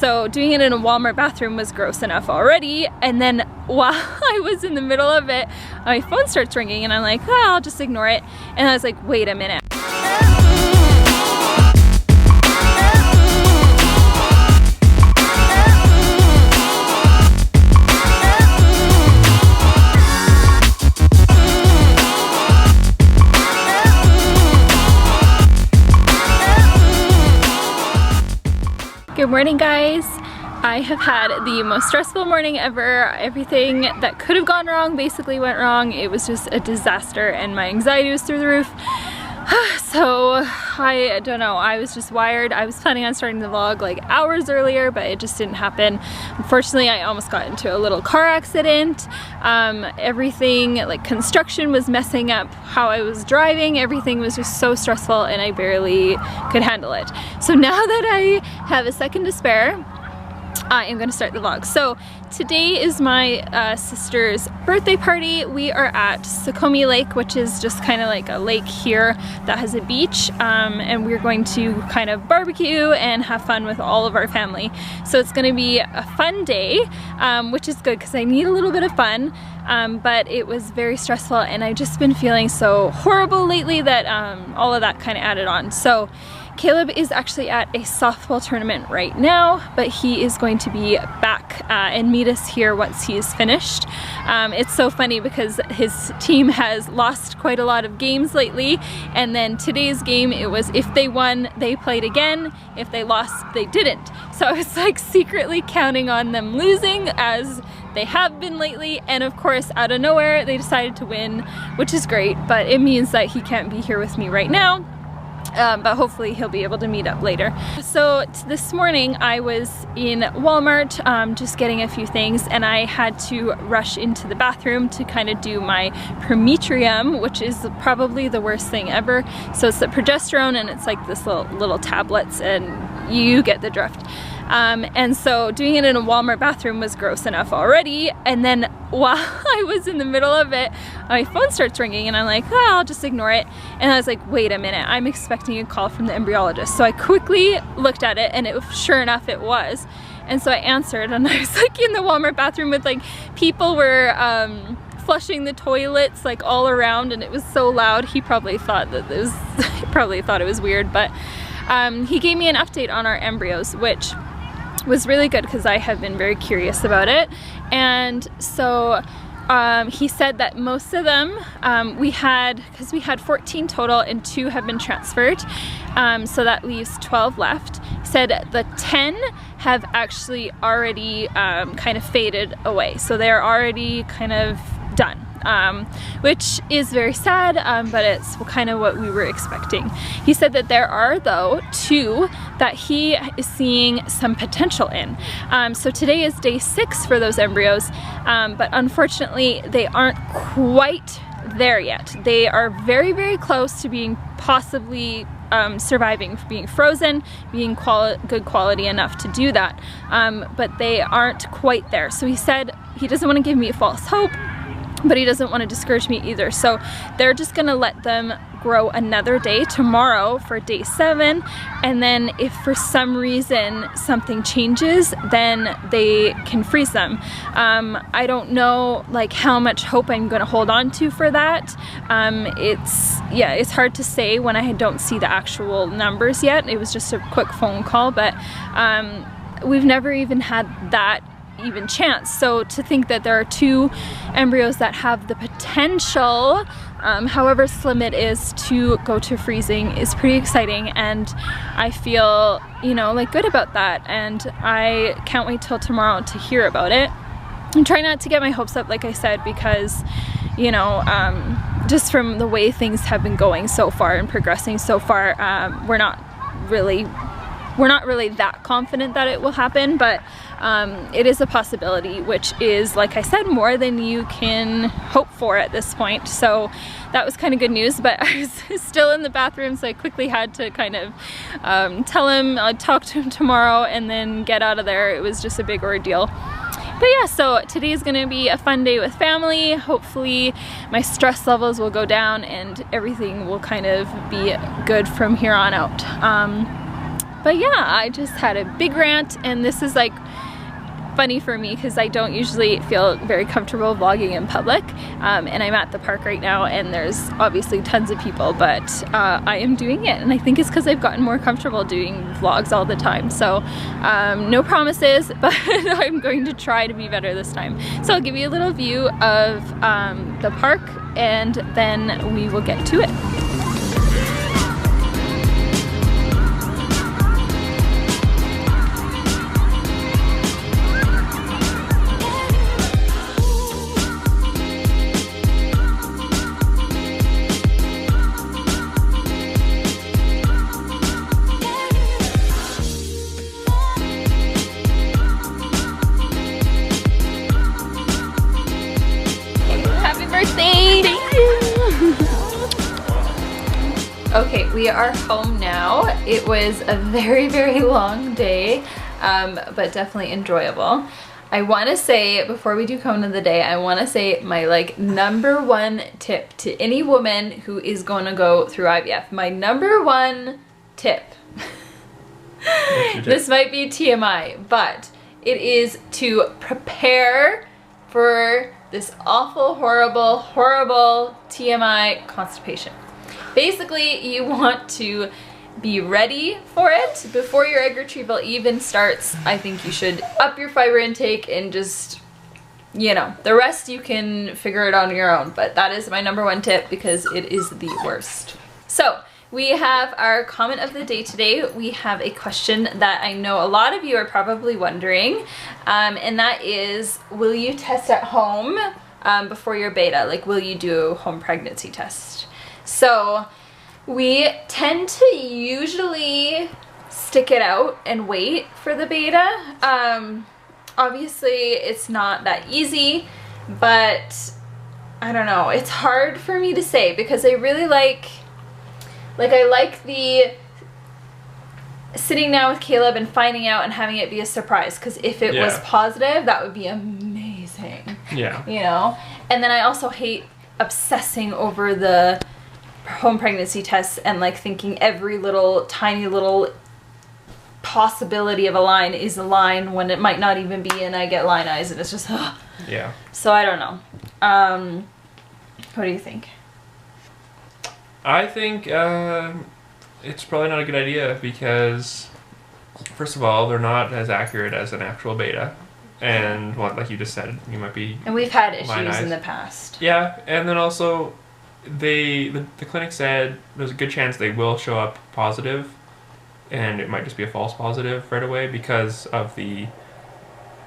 So doing it in a Walmart bathroom was gross enough already, and then while I was in the middle of it, my phone starts ringing and I'm like, oh, I'll just ignore it. And I was like, wait a minute. Good morning, guys. I have had the most stressful morning ever. Everything that could have gone wrong basically went wrong. It was just a disaster and my anxiety was through the roof. So I don't know, I was just wired. I was planning on starting the vlog like hours earlier, but it just didn't happen. Unfortunately, I almost got into a little car accident. Everything, like construction, was messing up how I was driving. Everything was just so stressful and I barely could handle it. So now that I have a second to spare, I am going to start the vlog. So today is my sister's birthday party. We are at Cochrane Lake, which is just kind of like a lake here that has a beach, and we're going to kind of barbecue and have fun with all of our family. So it's going to be a fun day, which is good because I need a little bit of fun, but it was very stressful and I've just been feeling so horrible lately that all of that kind of added on. So Caleb is actually at a softball tournament right now, but he is going to be back and meet us here once he's finished. It's so funny because his team has lost quite a lot of games lately, and then today's game, it was if they won, they played again. If they lost, they didn't. So I was like secretly counting on them losing, as they have been lately, and of course out of nowhere they decided to win, which is great, but it means that he can't be here with me right now. But hopefully he'll be able to meet up later. So this morning I was in Walmart just getting a few things, and I had to rush into the bathroom to kind of do my prometrium, which is probably the worst thing ever. So it's the progesterone, and it's like this little tablets, and you get the drift. And so doing it in a Walmart bathroom was gross enough already, and then while I was in the middle of it, my phone starts ringing and I'm like, oh, I'll just ignore it. And I was like, wait a minute, I'm expecting a call from the embryologist. So I quickly looked at it, and sure enough it was. And so I answered, and I was like in the Walmart bathroom with like people were flushing the toilets like all around, and it was so loud. He probably thought that it was it was weird, but he gave me an update on our embryos, which was really good because I have been very curious about it. And so he said that most of them because we had 14 total and 2 have been transferred, so that leaves 12 left. He said the 10 have actually already kind of faded away, so they're already kind of done. Which is very sad, but it's kind of what we were expecting. He said that there are, though, 2 that he is seeing some potential in. So today is day 6 for those embryos, but unfortunately they aren't quite there yet. They are very, very close to being possibly surviving, being frozen, being good quality enough to do that, but they aren't quite there. So he said he doesn't want to give me a false hope, but he doesn't want to discourage me either. So they're just gonna let them grow another day tomorrow for day 7, and then if for some reason something changes, then they can freeze them. I don't know like how much hope I'm gonna hold on to for that. It's hard to say when I don't see the actual numbers yet. It was just a quick phone call, but we've never even had that even chance. So to think that there are 2 embryos that have the potential, however slim it is, to go to freezing is pretty exciting, and I feel, you know, like good about that, and I can't wait till tomorrow to hear about it. I'm trying not to get my hopes up, like I said, because, you know, just from the way things have been going so far and progressing so far, we're not really that confident that it will happen, but it is a possibility, which is, like I said, more than you can hope for at this point. So that was kind of good news, but I was still in the bathroom, so I quickly had to kind of tell him I'd talk to him tomorrow and then get out of there. It was just a big ordeal. But yeah, so today is gonna be a fun day with family. Hopefully my stress levels will go down and everything will kind of be good from here on out. But yeah, I just had a big rant, and this is like funny for me because I don't usually feel very comfortable vlogging in public, and I'm at the park right now and there's obviously tons of people, but I am doing it, and I think it's because I've gotten more comfortable doing vlogs all the time. So no promises, but I'm going to try to be better this time. So I'll give you a little view of the park and then we will get to it. Okay, we are home now. It was a very, very long day, but definitely enjoyable. I want to say, before we do cone of the day, I want to say my like #1 tip to any woman who is going to go through IVF. My #1 tip. This might be TMI, but it is to prepare for this awful, horrible, horrible TMI constipation. Basically, you want to be ready for it before your egg retrieval even starts. I think you should up your fiber intake and just, you know, the rest you can figure it on your own. But that is my #1 tip because it is the worst. So we have our comment of the day today. We have a question that I know a lot of you are probably wondering, and that is, will you test at home before your beta? Like, will you do a home pregnancy test? So we tend to usually stick it out and wait for the beta. Obviously it's not that easy, but I don't know, it's hard for me to say because I really like I like the sitting down with Caleb and finding out and having it be a surprise, because if it was positive, that would be amazing. Yeah. You know? And then I also hate obsessing over the home pregnancy tests and like thinking every little tiny little possibility of a line is a line when it might not even be, and I get line eyes and it's just ugh. Yeah. So I don't know. What do you think? I think it's probably not a good idea because, first of all, they're not as accurate as an actual beta, and what, like you just said, you might be. And we've had issues in the past. Yeah, and then also, the clinic said there's a good chance they will show up positive, and it might just be a false positive right away because of the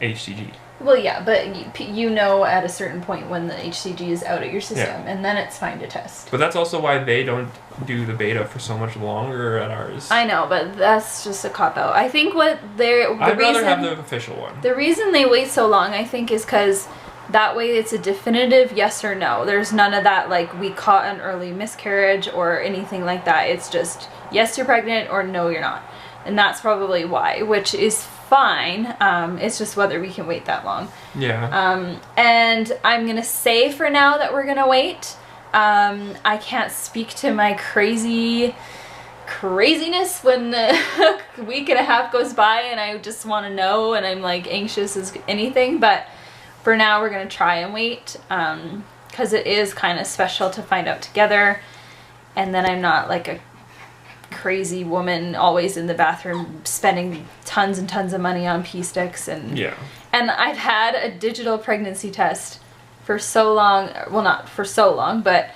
HCG. Well, yeah, but you know at a certain point when the HCG is out of your system, and then it's fine to test. But that's also why they don't do the beta for so much longer at ours. I know, but that's just a cop-out. I think what I'd rather have the official one. The reason they wait so long, I think, is because that way it's a definitive yes or no. There's none of that, like, we caught an early miscarriage or anything like that. It's just, yes, you're pregnant, or no, you're not. And that's probably why, which is fine. It's just whether we can wait that long. Yeah. And I'm gonna say for now that we're gonna wait. I can't speak to my craziness when a week and a half goes by and I just want to know and I'm like anxious as anything, but for now we're gonna try and wait, because it is kind of special to find out together, and then I'm not like a crazy woman always in the bathroom spending tons and tons of money on pee sticks. And and I've had a digital pregnancy test for so long, well, not for so long, but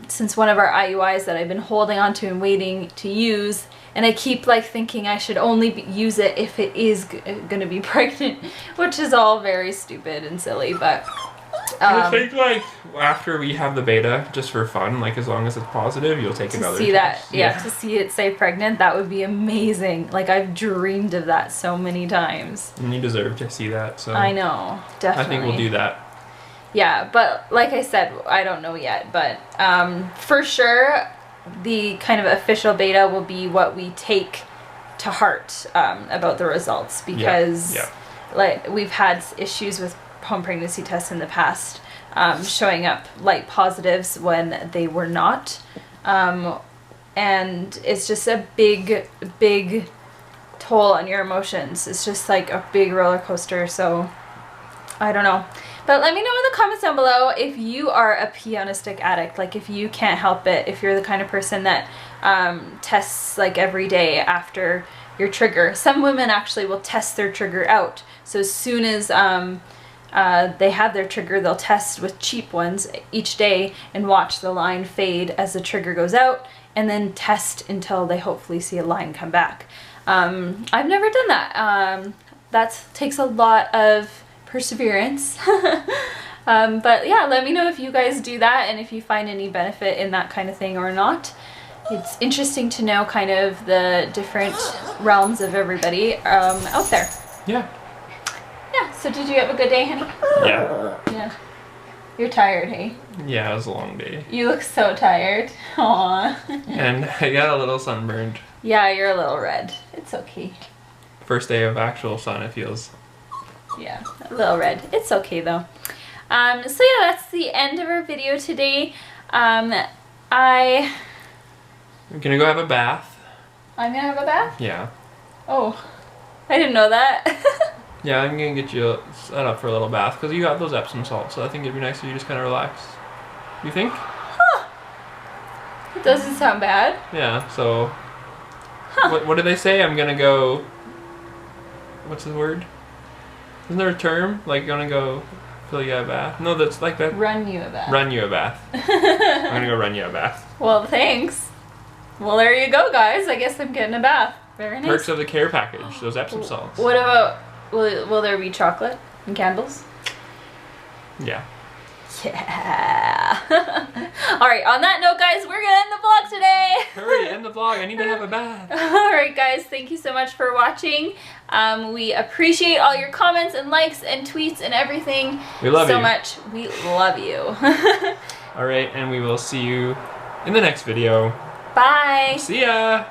since one of our IUIs that I've been holding on to and waiting to use, and I keep like thinking I should only use it if it is gonna be pregnant, which is all very stupid and silly, but I think like after we have the beta, just for fun, like as long as it's positive, you'll take another see test. That, yeah, to see it say pregnant, that would be amazing. Like I've dreamed of that so many times. And you deserve to see that, so I know, definitely. I think we'll do that. Yeah, but like I said, I don't know yet, but for sure the kind of official beta will be what we take to heart about the results, because like we've had issues with home pregnancy tests in the past showing up like positives when they were not, and it's just a big toll on your emotions. It's just like a big roller coaster, so I don't know. But let me know in the comments down below if you are a pee on a stick addict, like if you can't help it, if you're the kind of person that tests like every day after your trigger. Some women actually will test their trigger out. So as soon as they have their trigger, they'll test with cheap ones each day and watch the line fade as the trigger goes out, and then test until they hopefully see a line come back. I've never done that. That takes a lot of perseverance. But yeah, let me know if you guys do that and if you find any benefit in that kind of thing or not. It's interesting to know kind of the different realms of everybody out there. Yeah. Yeah, so did you have a good day, honey? Yeah. Yeah. You're tired, hey? Yeah, it was a long day. You look so tired. Aww. And I got a little sunburned. Yeah, you're a little red. It's okay. First day of actual sun, it feels. Yeah, a little red. It's okay though. So yeah, that's the end of our video today. I'm gonna go have a bath. gonna have a bath? Yeah. Oh, I didn't know that. Yeah, I'm gonna get you set up for a little bath because you got those Epsom salts, so I think it'd be nice if you just kind of relax. You think? Huh. It doesn't sound bad. Yeah, so. Huh. What did they say? I'm gonna go. What's the word? Isn't there a term? Like, gonna go fill you a bath? No, that's like that. Run you a bath. Run you a bath. I'm gonna go run you a bath. Well, thanks. Well, there you go, guys. I guess I'm getting a bath. Very nice. Perks of the care package, those Epsom salts. What about, will there be chocolate and candles? Yeah. Yeah. Alright, on that note, guys, we're gonna end the vlog today. Hurry, end the vlog. I need to have a bath. Alright, guys, thank you so much for watching. We appreciate all your comments and likes and tweets and everything. We love you so much. We love you. Alright, and we will see you in the next video. Bye. See ya.